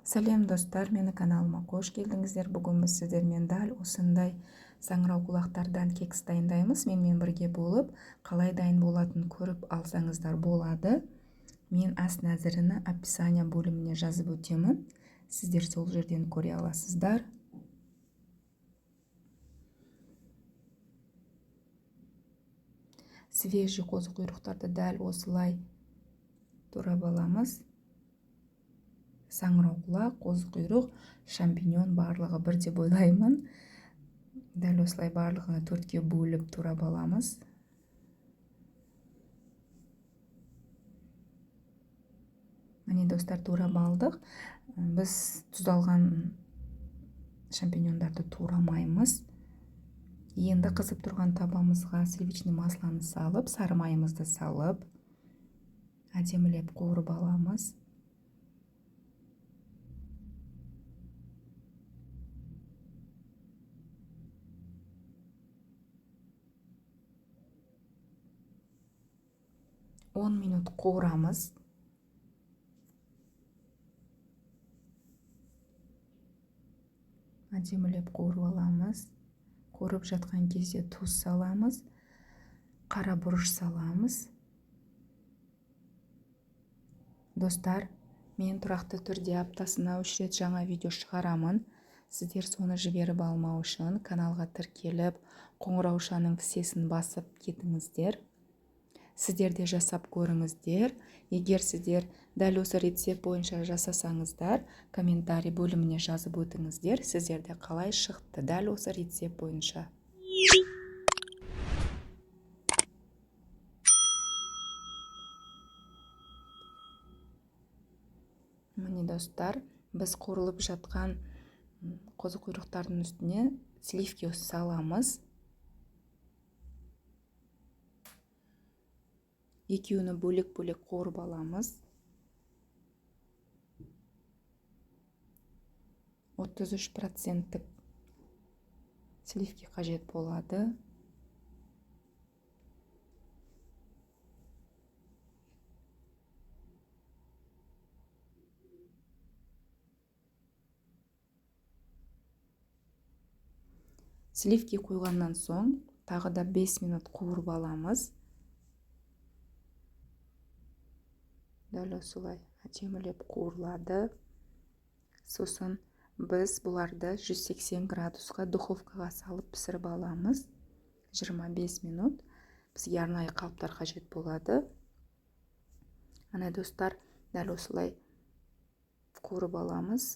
Сәлем достар, мені каналыма қош келдіңіздер. Бүгін біз сіздермен дәл осындай саңырау құлақтардан кекс дайындаймыз. Менімен бірге болып, қалай дайын болатынын көріп алсаңыздар болады. Мен ас нәзіріні описание бөліміне жазып өтемін. Сіздер сол жерден көре аласыздар. Свежий қозы құйрықтарды дәл осылай турап аламыз. Саңырау құлақ, қозы құйрық, шампиньон барлығы бір деп ойлаймын. Дәл осылай барлығын төртке бөліп турап аламыз. Міне достар, турап алдық. Біз тұздалған шампиньондарды турамаймыз. Енді қызып тұрған табамызға сливочный маслоны салып, сары майымызды салып, әдемілеп қуырып аламыз. Он минут қуырамыз. Әдемілеп қуырып аламыз. Қуырып жатқан кезде тұз саламыз, қара бұрыш саламыз. Достар, мен тұрақты түрде аптасына 3 рет жаңа видео шығарамын. Сіздер соны жіберіп алмау үшін каналға тіркеліп, қоңыраушаның кісесін басып кетіңіздер. Сіздер де жасап көріңіздер. Егер сіздер дәл осы рецепт бойынша жасасаңыздар, комментарий бөліміне жазып өтіңіздер. Сіздерде қалай шықты дәл осы рецепт бойынша. Міне достар, біз қуырылып жатқан қозы құйрықтардың үстіне сливки саламыз. Екеуіні бөлек-бөлек қуырып аламыз. 33% сливки қажет болады. Сливки қойғаннан соң тағы да 5 минут қуырып аламыз. Дәл осылай әдемілеп қуырылады. Сосын біз бұларды 180 градусқа духовкаға салып пісіріп аламыз. 25 минут. Бізге арнайы қалыптар қажет болады. Ана достар, дәл осылай қуырып аламыз.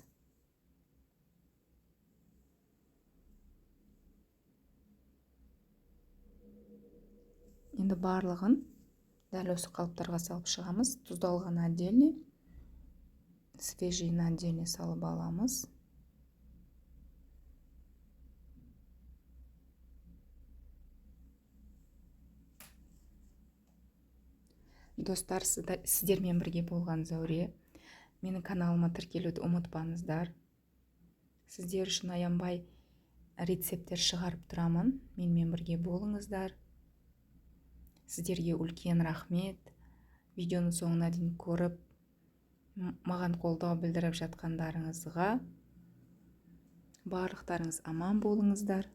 Енді барлығын дәл осы қалыптарға салып шығамыз. Тұздалған отдельно, свежий отдельно салып аламыз. Достар, сіздермен бірге болған Зәуре. Менің каналыма тіркелуді ұмытпаңыздар. Сіздер үшін аянбай рецепттер шығарып тұрамын. Менімен бірге болыңыздар. Сіздерге үлкен рахмет. Видеоны соңына дейін көріп, маған қолдау білдіріп жатқандарыңызға. Барлықтарыңыз аман болыңыздар.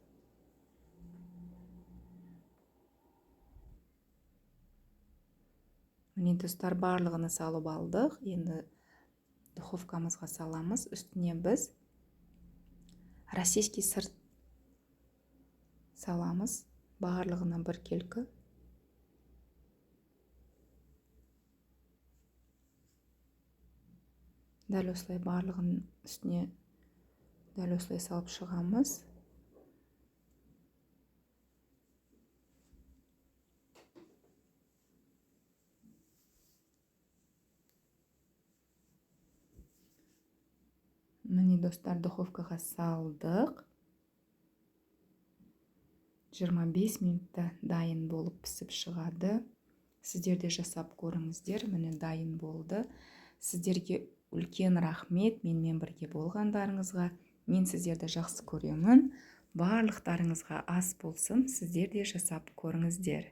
Міне достар, барлығыны салып алдық. Енді духовкамызға саламыз. Үстіне біз российский сыр саламыз. Барлығына біркелкі. Дәл осылай барлығын үстіне дәл осылай салып шығамыз. Міне достар, духовкаға салдық. 25 минутта дайын болып пісіп шығады. Сіздер де жасап көріңіздер. Міне дайын болды. Сіздерге үлкен рахмет менімен бірге болғандарыңызға. Мен сіздерді жақсы көремін. Барлықтарыңызға ас болсын. Сіздер де жасап көріңіздер.